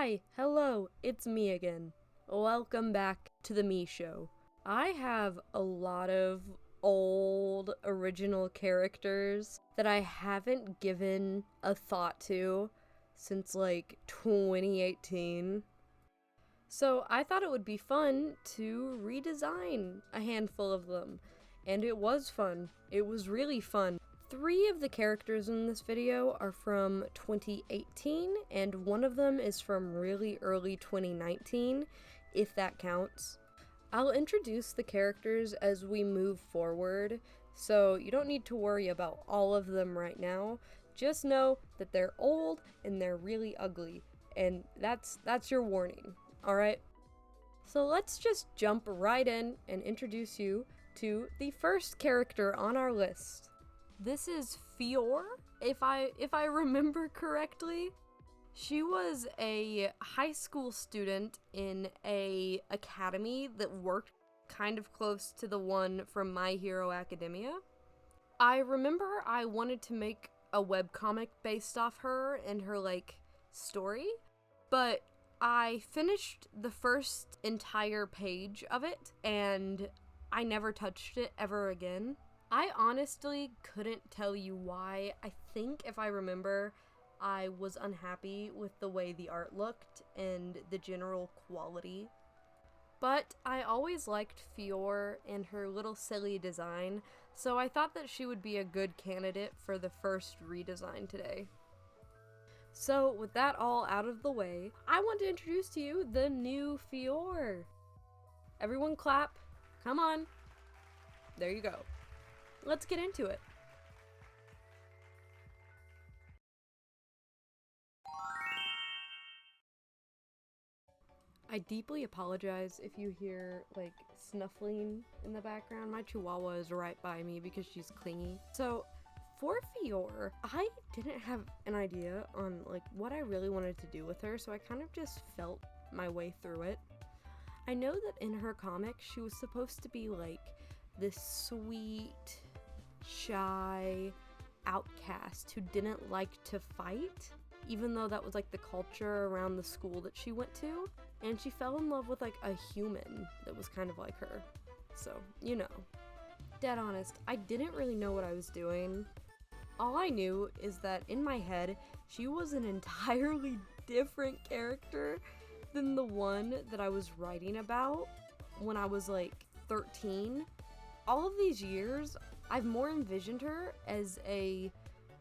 Hi, hello, it's me again. Welcome back to the Me Show. I have a lot of old original characters that I haven't given a thought to since like 2018. So I thought it would be fun to redesign a handful of them. And it was fun. It was really fun. 3 of the characters in this video are from 2018, and one of them is from really early 2019, if that counts. I'll introduce the characters as we move forward, so you don't need to worry about all of them right now. Just know that they're old and they're really ugly, and that's your warning, alright? So let's just jump right in and introduce you to the first character on our list. This is Fior, if I remember correctly. She was a high school student in a academy that worked kind of close to the one from My Hero Academia. I remember I wanted to make a webcomic based off her and her, story, but I finished the first entire page of it, and I never touched it ever again. I honestly couldn't tell you why. I think, if I remember, I was unhappy with the way the art looked and the general quality. But I always liked Fior and her little silly design, so I thought that she would be a good candidate for the first redesign today. So, with that all out of the way, I want to introduce to you the new Fior. Everyone clap. Come on. There you go. Let's get into it. I deeply apologize if you hear, snuffling in the background. My chihuahua is right by me because she's clingy. So, for Fior, I didn't have an idea on, what I really wanted to do with her, so I kind of just felt my way through it. I know that in her comic, she was supposed to be, this sweet, shy outcast who didn't like to fight, even though that was the culture around the school that she went to, and she fell in love with a human that was kind of like her. So, dead honest, I didn't really know what I was doing. All I knew is that in my head, she was an entirely different character than the one that I was writing about when I was 13. All of these years, I've more envisioned her as a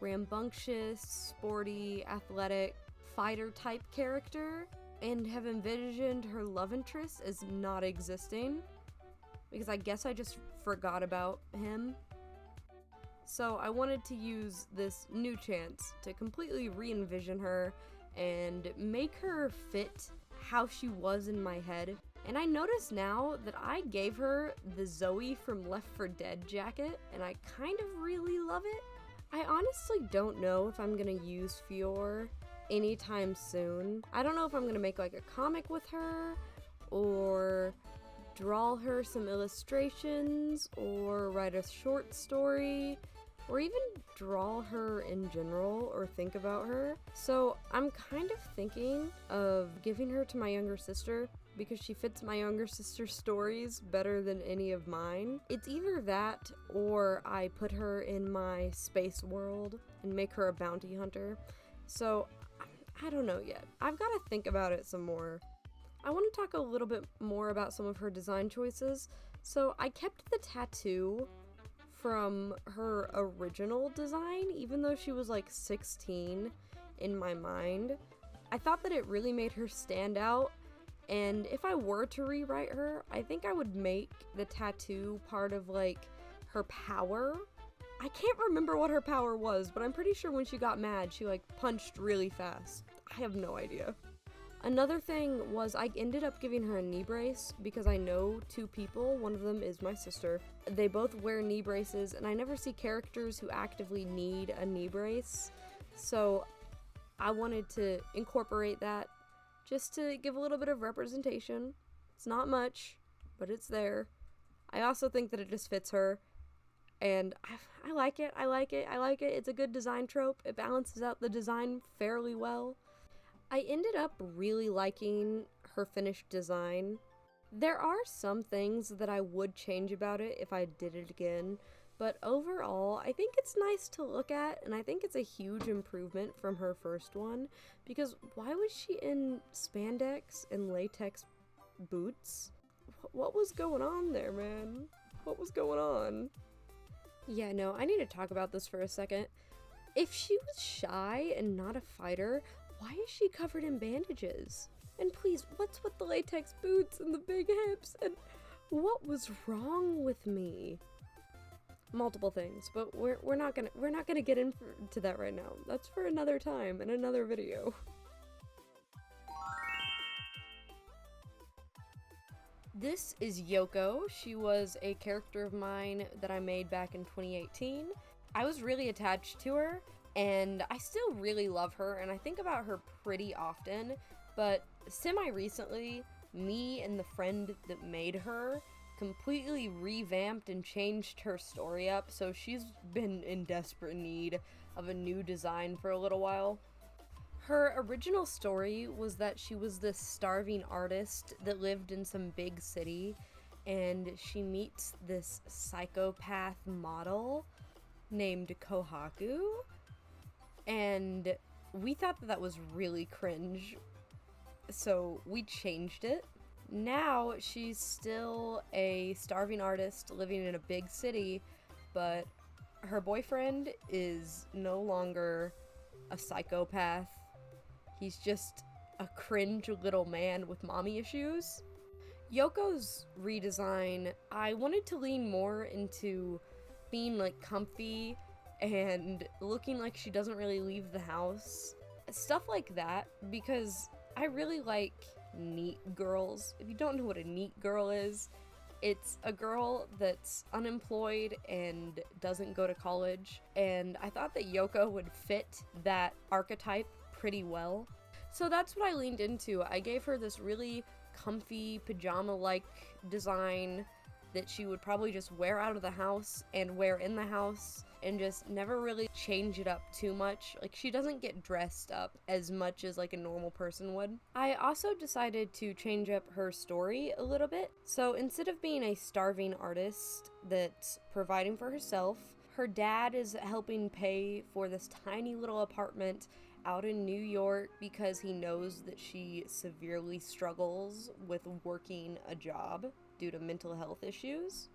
rambunctious, sporty, athletic, fighter-type character, and have envisioned her love interest as not existing, because I guess I just forgot about him. So I wanted to use this new chance to completely re-envision her and make her fit how she was in my head. And I notice now that I gave her the Zoe from Left 4 Dead jacket, and I kind of really love it. I honestly don't know if I'm gonna use Fior anytime soon. I don't know if I'm gonna make a comic with her, or draw her some illustrations, or write a short story, or even draw her in general or think about her. So I'm kind of thinking of giving her to my younger sister because she fits my younger sister's stories better than any of mine. It's either that or I put her in my space world and make her a bounty hunter. So I don't know yet. I've got to think about it some more. I want to talk a little bit more about some of her design choices. So I kept the tattoo from her original design, even though she was 16 in my mind. I thought that it really made her stand out, and if I were to rewrite her, I think I would make the tattoo part of her power. I can't remember what her power was, but I'm pretty sure when she got mad, she punched really fast. I have no idea. Another thing was I ended up giving her a knee brace because I know 2 people, one of them is my sister. They both wear knee braces, and I never see characters who actively need a knee brace. So I wanted to incorporate that just to give a little bit of representation. It's not much, but it's there. I also think that it just fits her, and I like it. It's a good design trope. It balances out the design fairly well. I ended up really liking her finished design. There are some things that I would change about it if I did it again, but overall, I think it's nice to look at, and I think it's a huge improvement from her first one, because why was she in spandex and latex boots? What was going on there, man? What was going on? Yeah, no, I need to talk about this for a second. If she was shy and not a fighter, why is she covered in bandages? And please, what's with the latex boots and the big hips? And what was wrong with me? Multiple things, but we're not gonna get into that right now. That's for another time in another video. This is Yoko. She was a character of mine that I made back in 2018. I was really attached to her, and I still really love her, and I think about her pretty often, but semi-recently, me and the friend that made her completely revamped and changed her story up, so she's been in desperate need of a new design for a little while. Her original story was that she was this starving artist that lived in some big city, and she meets this psychopath model named Kohaku, and we thought that was really cringe, so we changed it. Now she's still a starving artist living in a big city, but her boyfriend is no longer a psychopath. He's just a cringe little man with mommy issues. Yoko's redesign, I wanted to lean more into being like comfy and looking like she doesn't really leave the house. Stuff like that, because I really like neat girls. If you don't know what a neat girl is, it's a girl that's unemployed and doesn't go to college, and I thought that Yoko would fit that archetype pretty well. So that's what I leaned into. I gave her this really comfy pajama-like design that she would probably just wear out of the house and wear in the house and just never really change it up too much. Like, she doesn't get dressed up as much as like a normal person would. I also decided to change up her story a little bit. So instead of being a starving artist that's providing for herself, her dad is helping pay for this tiny little apartment out in New York because he knows that she severely struggles with working a job due to mental health issues.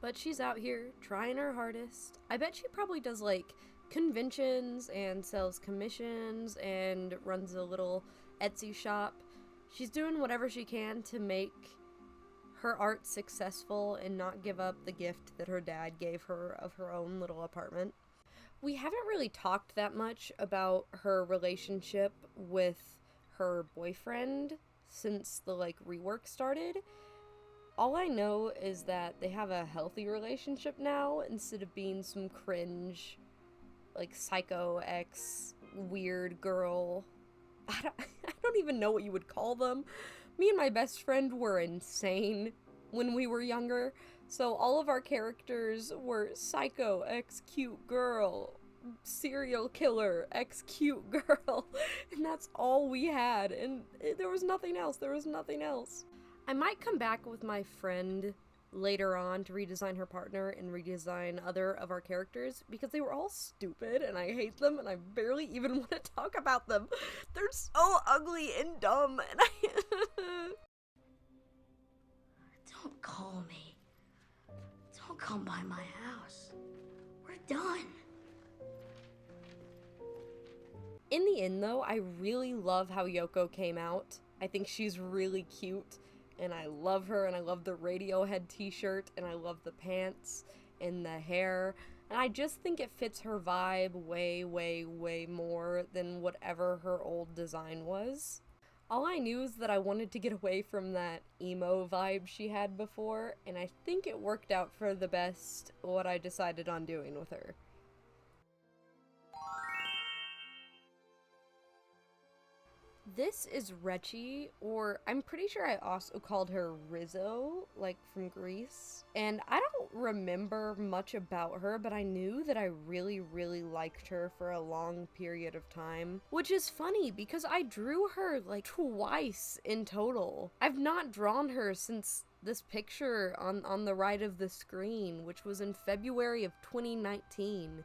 But she's out here trying her hardest. I bet she probably does like conventions and sells commissions and runs a little Etsy shop. She's doing whatever she can to make her art successful and not give up the gift that her dad gave her of her own little apartment. We haven't really talked that much about her relationship with her boyfriend since the rework started. All I know is that they have a healthy relationship now instead of being some cringe, psycho ex weird girl. I don't even know what you would call them. Me and my best friend were insane when we were younger. So all of our characters were psycho, ex-cute girl, serial killer, ex-cute girl, and that's all we had, and there was nothing else. I might come back with my friend later on to redesign her partner and redesign other of our characters, because they were all stupid, and I hate them, and I barely even want to talk about them. They're so ugly and dumb, and Don't call me. Don't come by my house. We're done. In the end, though, I really love how Yoko came out. I think she's really cute, and I love her, and I love the Radiohead t-shirt, and I love the pants and the hair, and I just think it fits her vibe way, way, way more than whatever her old design was. All I knew is that I wanted to get away from that emo vibe she had before, and I think it worked out for the best what I decided on doing with her. This is Richie, or I'm pretty sure I also called her Rizzo, like from Greece. And I don't remember much about her, but I knew that I really, really liked her for a long period of time. Which is funny because I drew her like twice in total. I've not drawn her since this picture on the right of the screen, which was in February of 2019.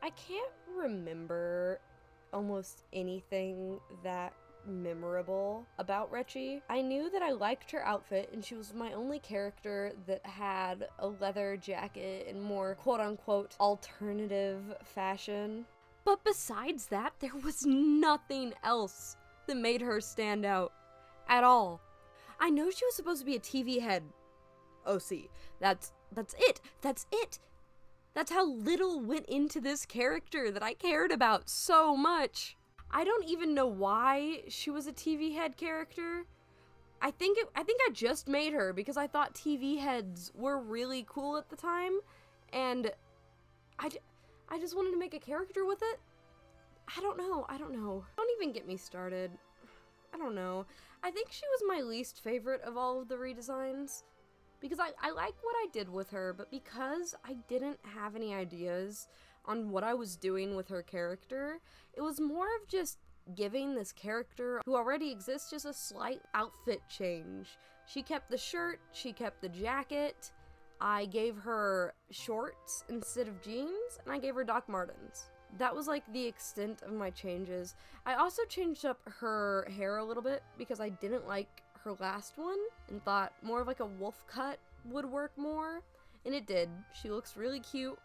I can't remember almost anything that memorable about Richie. I knew that I liked her outfit, and she was my only character that had a leather jacket and more quote-unquote alternative fashion. But besides that, there was nothing else that made her stand out at all. I know she was supposed to be a TV head OC. That's it. That's it. That's how little went into this character that I cared about so much. I don't even know why she was a TV head character. I think I just made her because I thought TV heads were really cool at the time, and I just wanted to make a character with it. I don't know. Don't even get me started. I don't know. I think she was my least favorite of all of the redesigns. Because I like what I did with her, but because I didn't have any ideas on what I was doing with her character, it was more of just giving this character who already exists just a slight outfit change. She kept the shirt, she kept the jacket, I gave her shorts instead of jeans, and I gave her Doc Martens. That was like the extent of my changes. I also changed up her hair a little bit because I didn't like her last one and thought more of like a wolf cut would work more, and it did. She looks really cute.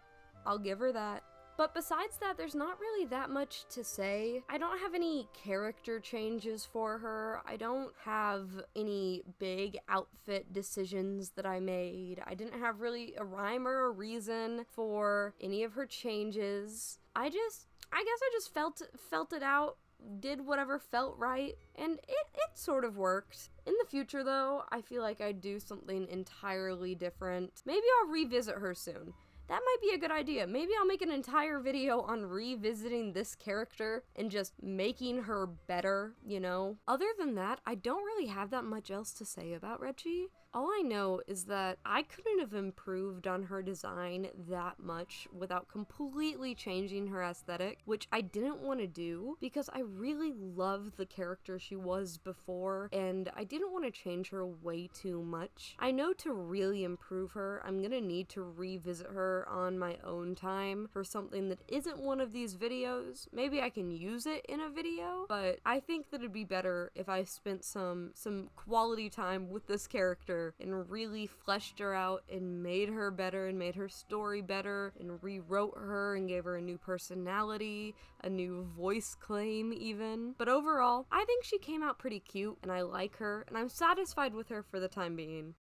I'll give her that. But besides that, there's not really that much to say. I don't have any character changes for her. I don't have any big outfit decisions that I made. I didn't have really a rhyme or a reason for any of her changes. I guess I just felt it out, did whatever felt right, and it sort of worked. In the future, though, I feel like I'd do something entirely different. Maybe I'll revisit her soon. That might be a good idea. Maybe I'll make an entire video on revisiting this character and just making her better, you know? Other than that, I don't really have that much else to say about Richie. All I know is that I couldn't have improved on her design that much without completely changing her aesthetic, which I didn't want to do because I really loved the character she was before, and I didn't want to change her way too much. I know to really improve her, I'm gonna need to revisit her on my own time for something that isn't one of these videos. Maybe I can use it in a video, but I think that it'd be better if I spent some quality time with this character and really fleshed her out and made her better and made her story better and rewrote her and gave her a new personality, a new voice claim even. But overall, I think she came out pretty cute and I like her and I'm satisfied with her for the time being.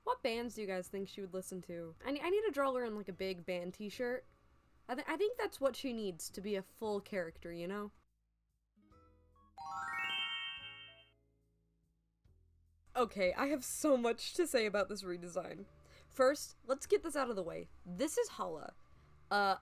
What bands do you guys think she would listen to? I need to draw her in like a big band t-shirt. I think that's what she needs to be a full character, you know? Okay, I have so much to say about this redesign. First, let's get this out of the way. This is Hala.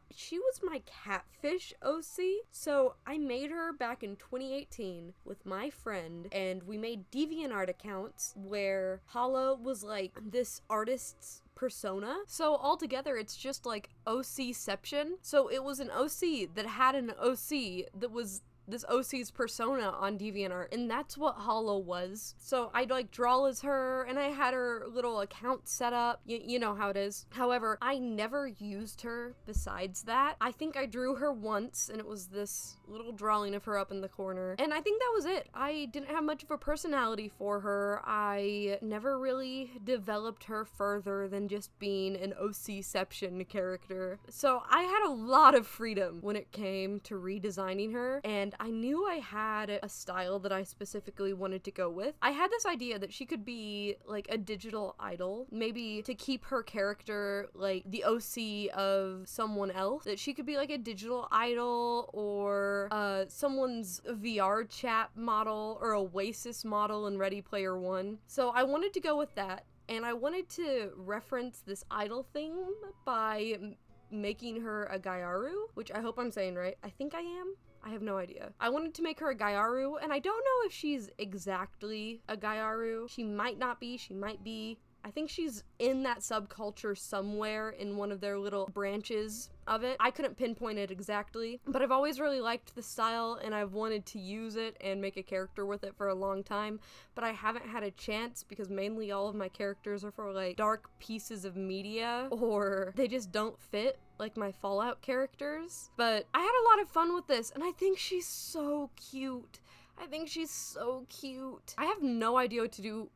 She was my catfish OC, so I made her back in 2018 with my friend, and we made DeviantArt accounts where Hala was like this artist's persona. So altogether, it's just like OCception. So it was an OC that had an OC that was this OC's persona on DeviantArt, and that's what Hollow was. So I'd like draw as her, and I had her little account set up, you know how it is. However, I never used her besides that. I think I drew her once, and it was this little drawing of her up in the corner, and I think that was it. I didn't have much of a personality for her. I never really developed her further than just being an OCception character. So I had a lot of freedom when it came to redesigning her, and I knew I had a style that I specifically wanted to go with. I had this idea that she could be like a digital idol, maybe to keep her character like the OC of someone else, that she could be like a digital idol or someone's VR chat model or Oasis model in Ready Player One. So I wanted to go with that, and I wanted to reference this idol thing by making her a Gyaru, which I hope I'm saying right. I think I am. I have no idea. I wanted to make her a Gyaru, and I don't know if she's exactly a Gyaru. She might not be, she might be. I think she's in that subculture somewhere in one of their little branches of it. I couldn't pinpoint it exactly, but I've always really liked the style and I've wanted to use it and make a character with it for a long time, but I haven't had a chance because mainly all of my characters are for like dark pieces of media or they just don't fit like my Fallout characters. But I had a lot of fun with this and I think she's so cute. I have no idea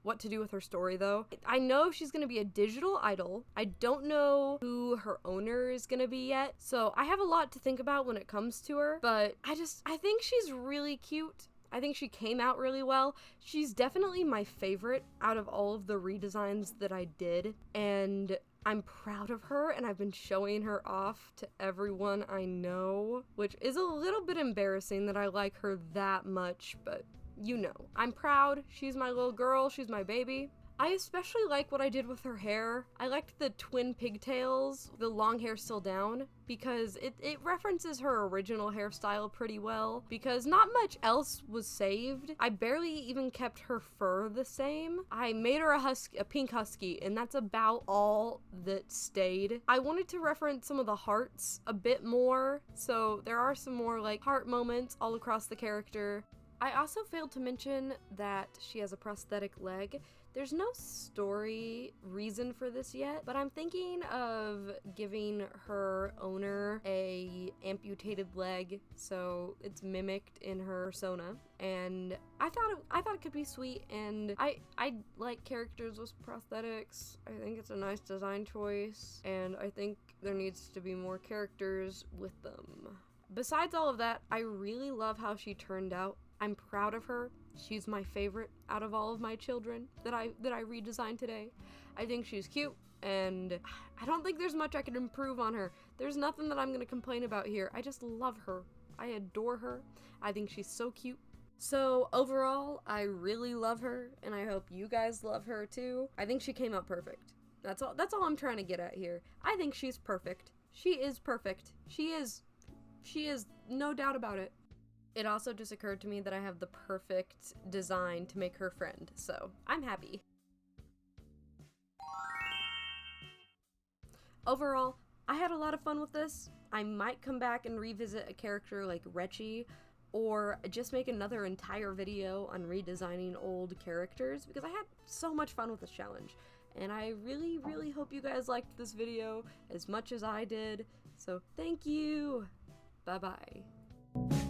what to do with her story though. I know she's gonna be a digital idol. I don't know who her owner is gonna be yet. So I have a lot to think about when it comes to her, but I think she's really cute. I think she came out really well. She's definitely my favorite out of all of the redesigns that I did, and I'm proud of her, and I've been showing her off to everyone I know, which is a little bit embarrassing that I like her that much, but you know, I'm proud. She's my little girl, she's my baby. I especially like what I did with her hair. I liked the twin pigtails, the long hair still down, because it references her original hairstyle pretty well, because not much else was saved. I barely even kept her fur the same. I made her a pink husky, and that's about all that stayed. I wanted to reference some of the hearts a bit more, so there are some more like heart moments all across the character. I also failed to mention that she has a prosthetic leg. There's no story reason for this yet, but I'm thinking of giving her owner a amputated leg so it's mimicked in her persona, and I thought it could be sweet, and I like characters with prosthetics. I think it's a nice design choice, and I think there needs to be more characters with them. Besides all of that, I really love how she turned out. I'm proud of her. She's my favorite out of all of my children that I redesigned today. I think she's cute, and I don't think there's much I could improve on her. There's nothing that I'm gonna complain about here. I just love her. I adore her. I think she's so cute. So overall, I really love her, and I hope you guys love her too. I think she came out perfect. That's all I'm trying to get at here. I think she's perfect. She is perfect. She is no doubt about it. It also just occurred to me that I have the perfect design to make her friend, so I'm happy. Overall, I had a lot of fun with this. I might come back and revisit a character like Richie, or just make another entire video on redesigning old characters, because I had so much fun with this challenge. And I really, really hope you guys liked this video as much as I did, so thank you! Bye-bye.